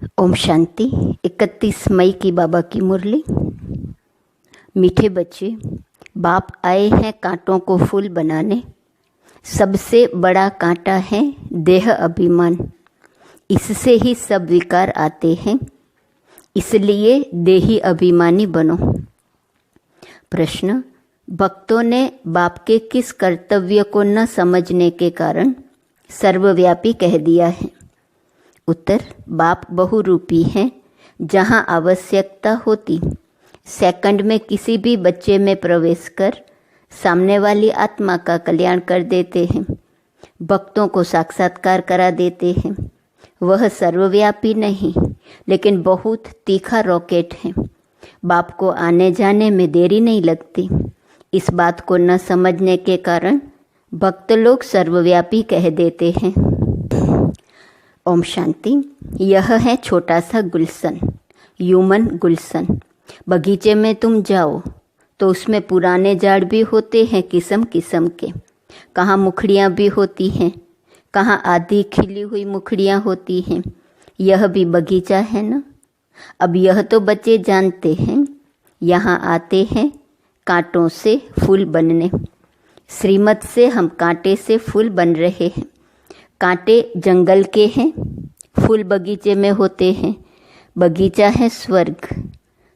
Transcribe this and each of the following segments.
ओम शांति। 31 मई की बाबा की मुरली। मीठे बच्चे, बाप आए हैं कांटों को फूल बनाने। सबसे बड़ा कांटा है देह अभिमान, इससे ही सब विकार आते हैं, इसलिए देही अभिमानी बनो। प्रश्न: भक्तों ने बाप के किस कर्तव्य को न समझने के कारण सर्वव्यापी कह दिया है? उत्तर: बाप बहुरूपी हैं। जहाँ आवश्यकता होती सेकंड में किसी भी बच्चे में प्रवेश कर सामने वाली आत्मा का कल्याण कर देते हैं, भक्तों को साक्षात्कार करा देते हैं। वह सर्वव्यापी नहीं, लेकिन बहुत तीखा रॉकेट है। बाप को आने जाने में देरी नहीं लगती। इस बात को न समझने के कारण भक्त लोग सर्वव्यापी कह देते हैं। ओम शांति। यह है छोटा सा गुलशन, ह्यूमन गुलशन। बगीचे में तुम जाओ तो उसमें पुराने झाड़ भी होते हैं किस्म किस्म के। कहाँ मुखड़ियाँ भी होती हैं, कहाँ आधी खिली हुई मुखड़ियाँ होती हैं। यह भी बगीचा है ना। अब यह तो बच्चे जानते हैं, यहाँ आते हैं कांटों से फूल बनने। श्रीमत से हम कांटे से फूल बन रहे हैं। कांटे जंगल के हैं, फूल बगीचे में होते हैं। बगीचा है स्वर्ग,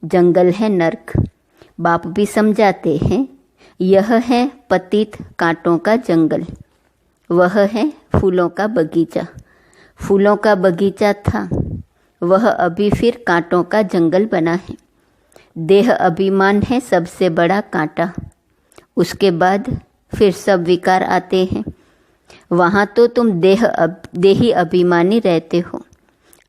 जंगल है नर्क। बाप भी समझाते हैं, यह है पतित कांटों का जंगल, वह है फूलों का बगीचा। फूलों का बगीचा था, वह अभी फिर कांटों का जंगल बना है। देह अभिमान है सबसे बड़ा कांटा, उसके बाद फिर सब विकार आते हैं। वहाँ तो तुम देही अभिमानी रहते हो,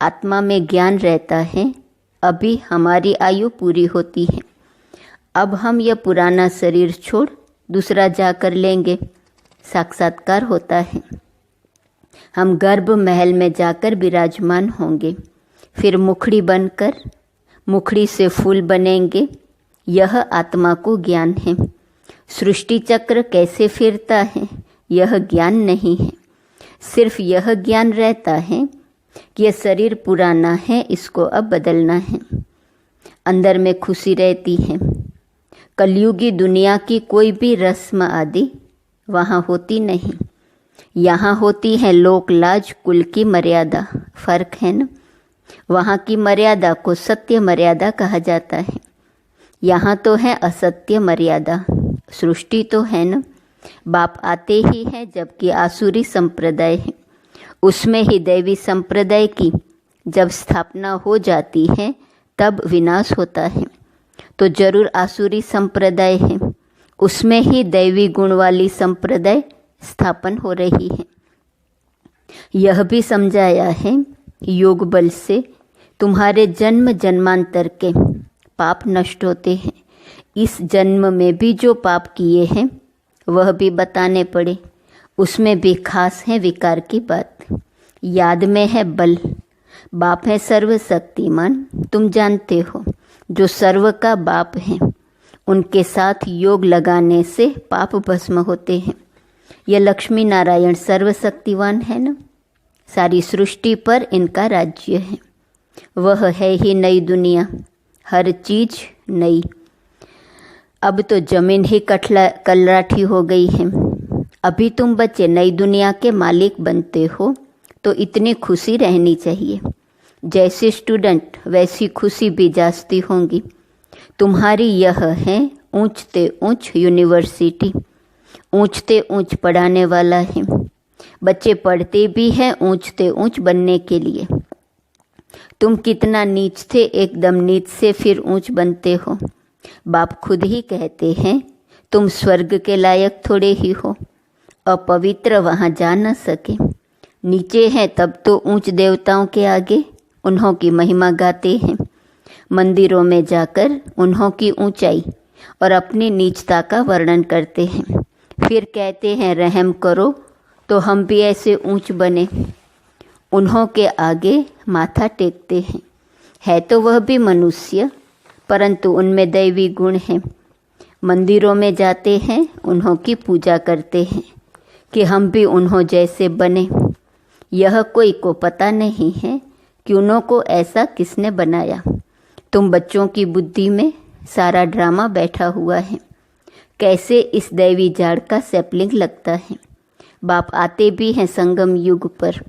आत्मा में ज्ञान रहता है। अभी हमारी आयु पूरी होती है। अब हम यह पुराना शरीर छोड़ दूसरा जाकर लेंगे, साक्षात्कार होता है। हम गर्भ महल में जाकर विराजमान होंगे, फिर मुखड़ी बनकर मुखड़ी से फूल बनेंगे। यह आत्मा को ज्ञान है। सृष्टि चक्र कैसे फिरता है यह ज्ञान नहीं है। सिर्फ यह ज्ञान रहता है कि यह शरीर पुराना है, इसको अब बदलना है। अंदर में खुशी रहती है। कलयुगी दुनिया की कोई भी रस्म आदि वहाँ होती नहीं। यहाँ होती है लोक लाज, कुल की मर्यादा। फर्क है ना। वहाँ की मर्यादा को सत्य मर्यादा कहा जाता है, यहाँ तो है असत्य मर्यादा। सृष्टि तो है ना। बाप आते ही है जबकि आसुरी संप्रदाय है, उसमें ही दैवी संप्रदाय की जब स्थापना हो जाती है तब विनाश होता है। तो जरूर आसुरी संप्रदाय है, उसमें ही दैवी गुण वाली संप्रदाय स्थापन हो रही है। यह भी समझाया है, योग बल से तुम्हारे जन्म जन्मांतर के पाप नष्ट होते हैं। इस जन्म में भी जो पाप किए हैं वह भी बताने पड़े। उसमें भी खास है विकार की बात। याद में है बल। बाप है सर्वशक्तिमान, तुम जानते हो। जो सर्व का बाप है उनके साथ योग लगाने से पाप भस्म होते हैं। यह लक्ष्मी नारायण सर्वशक्तिवान है ना। सारी सृष्टि पर इनका राज्य है। वह है ही नई दुनिया, हर चीज नई। अब तो जमीन ही कलराठी हो गई है। अभी तुम बच्चे नई दुनिया के मालिक बनते हो तो इतनी खुशी रहनी चाहिए। जैसे स्टूडेंट वैसी खुशी भी जास्ती होंगी। तुम्हारी यह है ऊंचते ऊंच यूनिवर्सिटी, ऊंचते ऊंच पढ़ाने वाला है। बच्चे पढ़ते भी हैं ऊंचते ऊंच बनने के लिए। तुम कितना नीच थे, एकदम नीच से फिर ऊंच बनते हो। बाप खुद ही कहते हैं, तुम स्वर्ग के लायक थोड़े ही हो। अपवित्र वहाँ जा न सके। नीचे हैं तब तो ऊंच देवताओं के आगे उन्हों की महिमा गाते हैं। मंदिरों में जाकर उन्हों की ऊंचाई और अपनी नीचता का वर्णन करते हैं। फिर कहते हैं, रहम करो तो हम भी ऐसे ऊंच बने। उन्हों के आगे माथा टेकते हैं। है तो वह भी मनुष्य, परंतु उनमें दैवी गुण हैं। मंदिरों में जाते हैं, उन्हों की पूजा करते हैं कि हम भी उन्हों जैसे बने। यह कोई को पता नहीं है क्यों को ऐसा किसने बनाया। तुम बच्चों की बुद्धि में सारा ड्रामा बैठा हुआ है। कैसे इस दैवी झाड़ का सैपलिंग लगता है। बाप आते भी हैं संगम युग पर।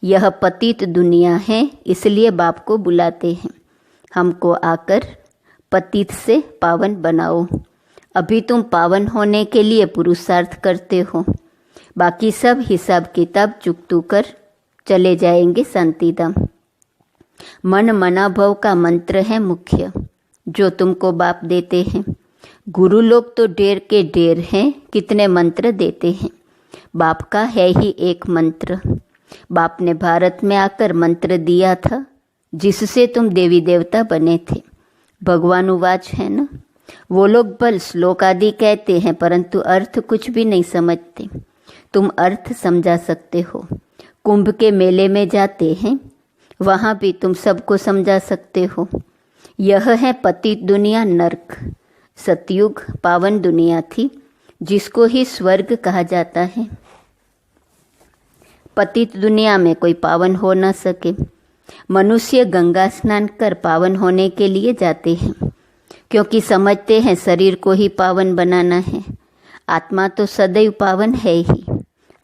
यह पतित दुनिया है, इसलिए बाप को बुलाते हैं। हमको आकर पतित से पावन बनाओ। अभी तुम पावन होने के लिए पुरुषार्थ करते हो। बाकी सब हिसाब किताब चुकतू कर चले जाएंगे शांतिधाम। मन मनाभव का मंत्र है मुख्य, जो तुमको बाप देते हैं। गुरु लोग तो ढेर के ढेर हैं, कितने मंत्र देते हैं। बाप का है ही एक मंत्र। बाप ने भारत में आकर मंत्र दिया था, जिससे तुम देवी देवता बने थे। भगवानुवाच है ना। वो लोग बल श्लोक आदि कहते हैं, परंतु अर्थ कुछ भी नहीं समझते। तुम अर्थ समझा सकते हो। कुंभ के मेले में जाते हैं, वहाँ भी तुम सबको समझा सकते हो। यह है पतित दुनिया, नर्क। सतयुग पावन दुनिया थी, जिसको ही स्वर्ग कहा जाता है। पतित दुनिया में कोई पावन हो न सके। मनुष्य गंगा स्नान कर पावन होने के लिए जाते हैं, क्योंकि समझते हैं शरीर को ही पावन बनाना है। आत्मा तो सदैव पावन है ही।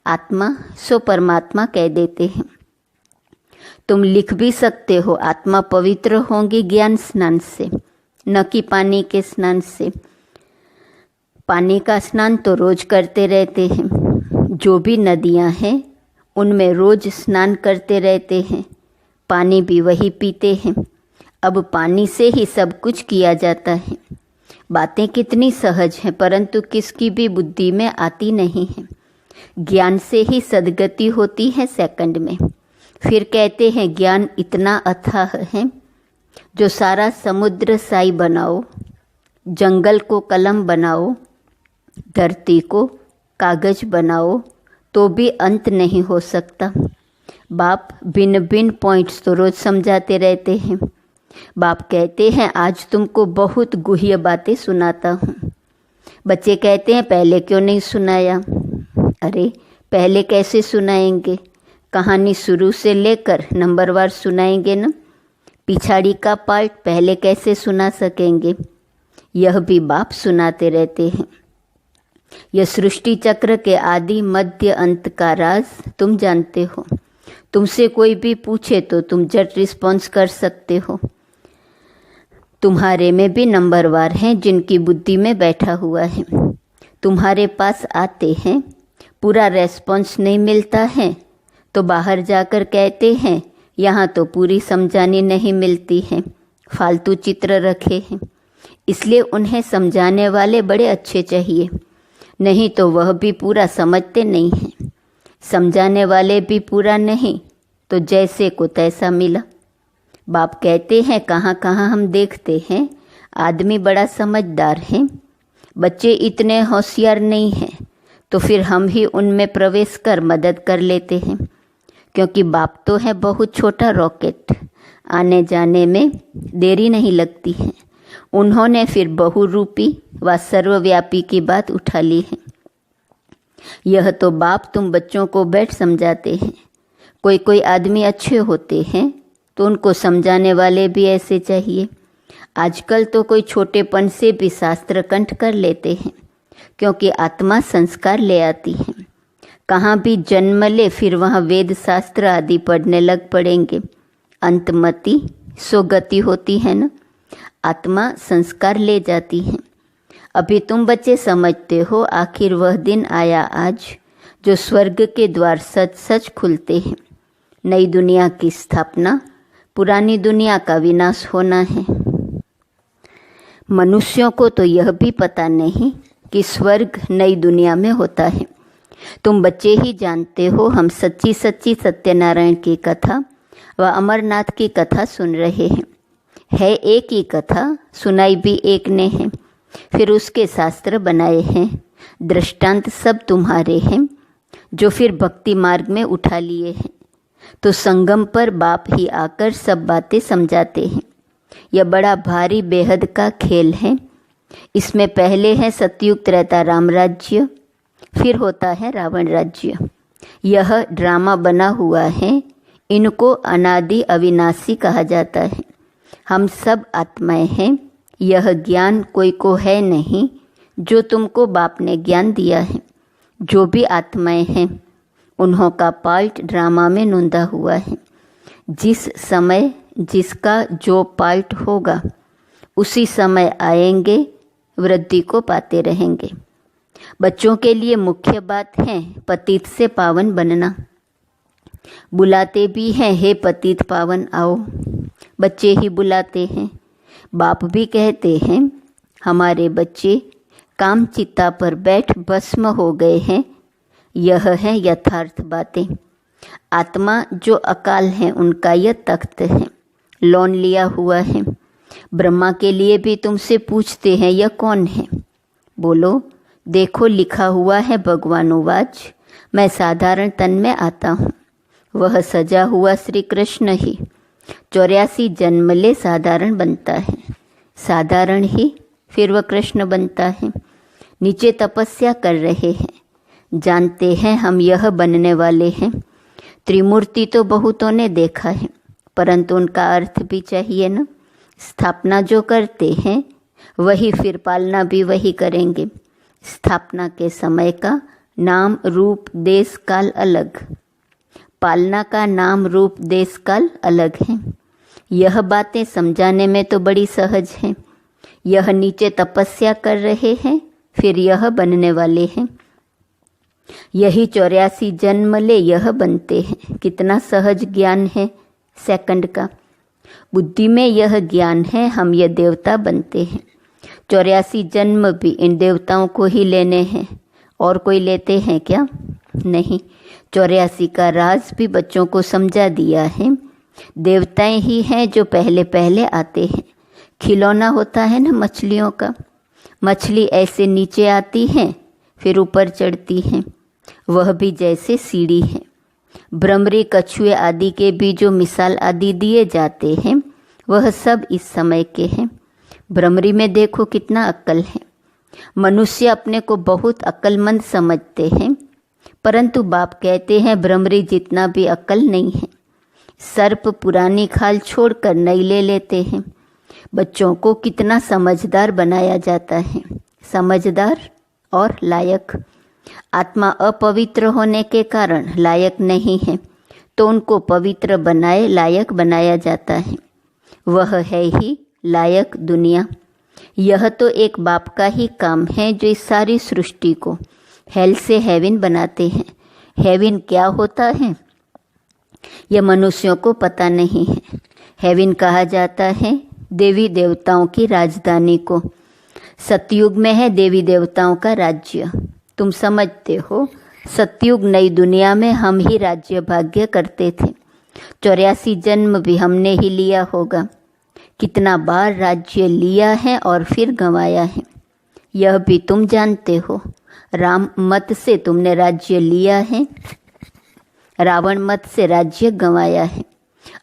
आत्मा सो परमात्मा कह देते हैं। तुम लिख भी सकते हो, आत्मा पवित्र होंगी ज्ञान स्नान से, न कि पानी के स्नान से। पानी का स्नान तो रोज करते रहते हैं। जो भी नदियां हैं उनमें रोज स्नान करते रहते हैं। पानी भी वही पीते हैं। अब पानी से ही सब कुछ किया जाता है। बातें कितनी सहज हैं, परंतु किसकी भी बुद्धि में आती नहीं है। ज्ञान से ही सद्गति होती है सेकंड में। फिर कहते हैं ज्ञान इतना अथाह है, जो सारा समुद्र साई बनाओ, जंगल को कलम बनाओ, धरती को कागज बनाओ, तो भी अंत नहीं हो सकता। बाप भिन्न भिन्न पॉइंट्स तो रोज समझाते रहते हैं। बाप कहते हैं आज तुमको बहुत गुह्य बातें सुनाता हूँ। बच्चे कहते हैं पहले क्यों नहीं सुनाया। अरे पहले कैसे सुनाएंगे, कहानी शुरू से लेकर नंबरवार सुनाएंगे ना। पिछाड़ी का पार्ट पहले कैसे सुना सकेंगे। यह भी बाप सुनाते रहते हैं। यह सृष्टि चक्र के आदि मध्य अंत का राज तुम जानते हो। तुमसे कोई भी पूछे तो तुम झट रिस्पॉन्स कर सकते हो। तुम्हारे में भी नंबरवार हैं, जिनकी बुद्धि में बैठा हुआ है। तुम्हारे पास आते हैं, पूरा रेस्पॉन्स नहीं मिलता है तो बाहर जाकर कहते हैं यहाँ तो पूरी समझानी नहीं मिलती है, फालतू चित्र रखे हैं। इसलिए उन्हें समझाने वाले बड़े अच्छे चाहिए, नहीं तो वह भी पूरा समझते नहीं हैं। समझाने वाले भी पूरा नहीं तो जैसे को तैसा मिला। बाप कहते हैं कहाँ कहाँ हम देखते हैं आदमी बड़ा समझदार है, बच्चे इतने होशियार नहीं हैं, तो फिर हम ही उनमें प्रवेश कर मदद कर लेते हैं। क्योंकि बाप तो है बहुत छोटा रॉकेट, आने जाने में देरी नहीं लगती है। उन्होंने फिर बहुरूपी व सर्वव्यापी की बात उठा ली है। यह तो बाप तुम बच्चों को बैठ समझाते हैं। कोई कोई आदमी अच्छे होते हैं तो उनको समझाने वाले भी ऐसे चाहिए। आजकल तो कोई छोटेपन से भी शास्त्र कंठ कर लेते हैं, क्योंकि आत्मा संस्कार ले आती है। कहाँ भी जन्म ले फिर वहाँ वेद शास्त्र आदि पढ़ने लग पड़ेंगे। अंतमति सोगति होती है ना। आत्मा संस्कार ले जाती है। अभी तुम बच्चे समझते हो आखिर वह दिन आया आज, जो स्वर्ग के द्वार सच सच खुलते हैं। नई दुनिया की स्थापना, पुरानी दुनिया का विनाश होना है। मनुष्यों को तो यह भी पता नहीं कि स्वर्ग नई दुनिया में होता है। तुम बच्चे ही जानते हो, हम सच्ची सच्ची सत्यनारायण की कथा व अमरनाथ की कथा सुन रहे हैं। है एक ही कथा, सुनाई भी एक ने है। फिर उसके शास्त्र बनाए हैं, दृष्टांत सब तुम्हारे हैं, जो फिर भक्ति मार्ग में उठा लिए हैं। तो संगम पर बाप ही आकर सब बातें समझाते हैं। यह बड़ा भारी बेहद का खेल है। इसमें पहले है सतयुग त्रेता राम राज्य, फिर होता है रावण राज्य। यह ड्रामा बना हुआ है, इनको अनादि अविनाशी कहा जाता है। हम सब आत्माएं हैं। यह ज्ञान कोई को है नहीं जो तुमको बाप ने ज्ञान दिया है। जो भी आत्माएं हैं उन्हों का पार्ट ड्रामा में नोंदा हुआ है। जिस समय जिसका जो पार्ट होगा उसी समय आएंगे, वृद्धि को पाते रहेंगे। बच्चों के लिए मुख्य बात है पतित से पावन बनना। बुलाते भी हैं, हे पतित पावन आओ। बच्चे ही बुलाते हैं। बाप भी कहते हैं हमारे बच्चे काम चिता पर बैठ भस्म हो गए हैं। यह है यथार्थ बातें। आत्मा जो अकाल है उनका यह तख्त है, लोन लिया हुआ है। ब्रह्मा के लिए भी तुमसे पूछते हैं यह कौन है? बोलो देखो लिखा हुआ है भगवानुवाच, मैं साधारण तन में आता हूँ। वह सजा हुआ श्री कृष्ण ही 84 जन्म ले साधारण बनता है। साधारण ही फिर वह कृष्ण बनता है। नीचे तपस्या कर रहे हैं, जानते हैं हम यह बनने वाले हैं। त्रिमूर्ति तो बहुतों ने देखा है, परंतु उनका अर्थ भी चाहिए न। स्थापना जो करते हैं वही फिर पालना भी वही करेंगे। स्थापना के समय का नाम रूप देश काल अलग, पालना का नाम रूप देश काल अलग है। यह बातें समझाने में तो बड़ी सहज है। यह नीचे तपस्या कर रहे हैं, फिर यह बनने वाले हैं। यही 84 जन्म ले यह बनते हैं। कितना सहज ज्ञान है सेकंड का। बुद्धि में यह ज्ञान है हम ये देवता बनते हैं। 84 जन्म भी इन देवताओं को ही लेने हैं, और कोई लेते हैं क्या? नहीं। 84 का राज भी बच्चों को समझा दिया है। देवताएं ही हैं जो पहले पहले आते हैं। खिलौना होता है ना मछलियों का, मछली ऐसे नीचे आती हैं फिर ऊपर चढ़ती हैं, वह भी जैसे सीढ़ी है। भ्रमरी कछुए आदि के भी जो मिसाल आदि दिए जाते हैं वह सब इस समय के हैं। भ्रमरी में देखो कितना अक्ल है। मनुष्य अपने को बहुत अक्लमंद समझते हैं, परंतु बाप कहते हैं भ्रमरी जितना भी अक्ल नहीं है। सर्प पुरानी खाल छोड़कर नई ले लेते हैं। बच्चों को कितना समझदार बनाया जाता है, समझदार और लायक। आत्मा अपवित्र होने के कारण लायक नहीं है, तो उनको पवित्र बनाए लायक बनाया जाता है। वह है ही लायक दुनिया। यह तो एक बाप का ही काम है जो इस सारी सृष्टि को हेल से हेवन बनाते हैं। हेवन क्या होता है यह मनुष्यों को पता नहीं है। हेवन कहा जाता है देवी देवताओं की राजधानी को। सतयुग में है देवी देवताओं का राज्य। तुम समझते हो सतयुग नई दुनिया में हम ही राज्य भाग्य करते थे। 84 जन्म भी हमने ही लिया होगा। कितना बार राज्य लिया है और फिर गंवाया है, यह भी तुम जानते हो। राम मत से तुमने राज्य लिया है, रावण मत से राज्य गंवाया है।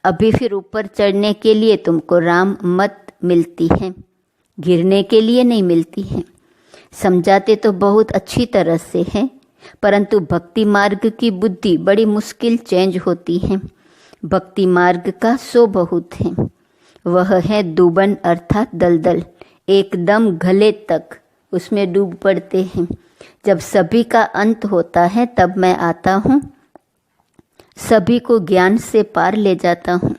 अभी फिर ऊपर चढ़ने के लिए तुमको राम मत मिलती है, गिरने के लिए नहीं मिलती है। समझाते तो बहुत अच्छी तरह से है, परंतु भक्ति मार्ग की बुद्धि बड़ी मुश्किल चेंज होती है। भक्ति मार्ग का सो बहुत है। वह है डूबन अर्थात दलदल, एकदम गले तक उसमें डूब पड़ते हैं। जब सभी का अंत होता है तब मैं आता हूँ, सभी को ज्ञान से पार ले जाता हूँ।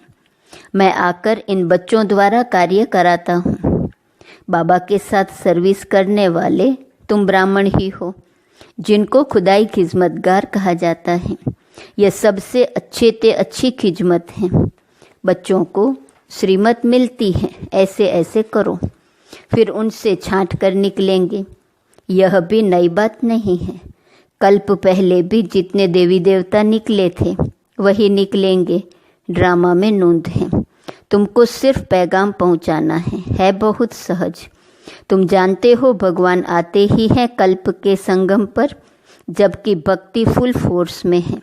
मैं आकर इन बच्चों द्वारा कार्य कराता हूँ। बाबा के साथ सर्विस करने वाले तुम ब्राह्मण ही हो, जिनको खुदाई खिजमतगार कहा जाता है। यह सबसे अच्छे ते अच्छी खिजमत है। बच्चों को श्रीमत मिलती है, ऐसे ऐसे करो, फिर उनसे छांट कर निकलेंगे। यह भी नई बात नहीं है। कल्प पहले भी जितने देवी देवता निकले थे वही निकलेंगे। ड्रामा में नोंद है। तुमको सिर्फ पैगाम पहुंचाना है बहुत सहज। तुम जानते हो भगवान आते ही हैं कल्प के संगम पर, जबकि भक्ति फुल फोर्स में है।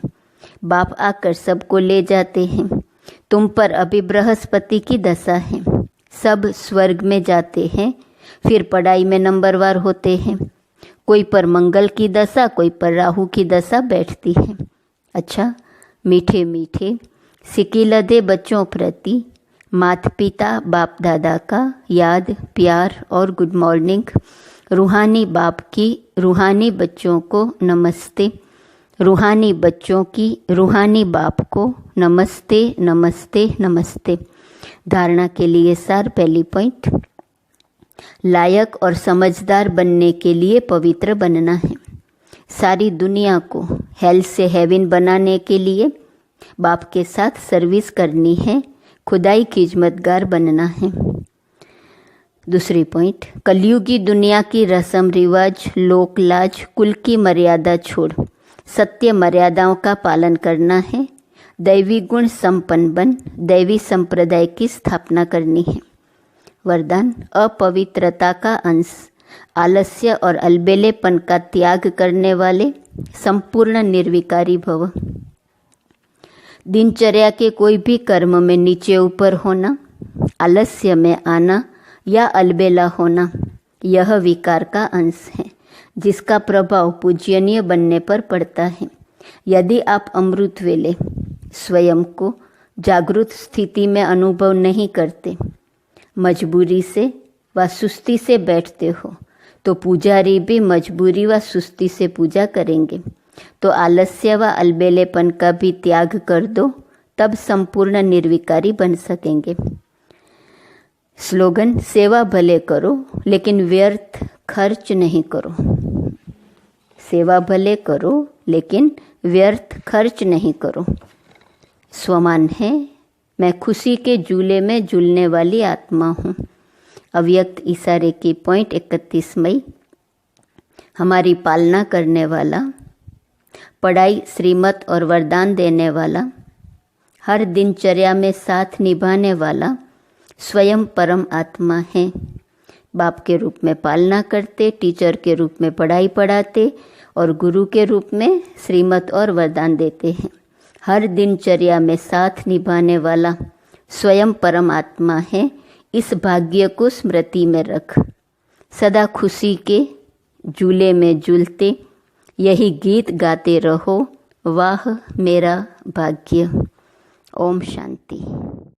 बाप आकर सबको ले जाते हैं। तुम पर अभी बृहस्पति की दशा है। सब स्वर्ग में जाते हैं, फिर पढ़ाई में नंबरवार होते हैं। कोई पर मंगल की दशा, कोई पर राहु की दशा बैठती है। अच्छा, मीठे मीठे सिकिलधे बच्चों प्रति माता पिता बाप दादा का याद, प्यार और गुड मॉर्निंग। रूहानी बाप की रूहानी बच्चों को नमस्ते। रूहानी बच्चों की रूहानी बाप को नमस्ते नमस्ते नमस्ते। धारणा के लिए सार। पहली पॉइंट, लायक और समझदार बनने के लिए पवित्र बनना है। सारी दुनिया को हेल से हेवन बनाने के लिए बाप के साथ सर्विस करनी है, खुदाई खिदमतगार बनना है। दूसरी पॉइंट, कलयुगी दुनिया की रस्म रिवाज, लोक लाज, कुल की मर्यादा छोड़ सत्य मर्यादाओं का पालन करना है। दैवी गुण संपन्न बन दैवी संप्रदाय की स्थापना करनी है। वरदान, अपवित्रता का अंश, आलस्य और अलबेलेपन का त्याग करने वाले संपूर्ण निर्विकारी भव। दिनचर्या के कोई भी कर्म में नीचे ऊपर होना, आलस्य में आना या अलबेला होना, यह विकार का अंश है जिसका प्रभाव पूजनीय बनने पर पड़ता है। यदि आप अमृत वेले स्वयं को जागृत स्थिति में अनुभव नहीं करते, मजबूरी से व सुस्ती से बैठते हो, तो पुजारी भी मजबूरी व सुस्ती से पूजा करेंगे। तो आलस्य व अलबेलेपन का भी त्याग कर दो, तब संपूर्ण निर्विकारी बन सकेंगे। स्लोगन, सेवा भले करो लेकिन व्यर्थ खर्च नहीं करो। सेवा भले करो लेकिन व्यर्थ खर्च नहीं करो। स्वमान है, मैं खुशी के झूले में झूलने वाली आत्मा हूँ। अव्यक्त इशारे की पॉइंट 31 मई। हमारी पालना करने वाला, पढ़ाई, श्रीमत और वरदान देने वाला, हर दिनचर्या में साथ निभाने वाला स्वयं परम आत्मा है। बाप के रूप में पालना करते, टीचर के रूप में पढ़ाई पढ़ाते और गुरु के रूप में श्रीमत और वरदान देते हैं। हर दिनचर्या में साथ निभाने वाला स्वयं परम आत्मा है। इस भाग्य को स्मृति में रख, सदा खुशी के झूले में झूलते यही गीत गाते रहो, वाह मेरा भाग्य। ओम शांति।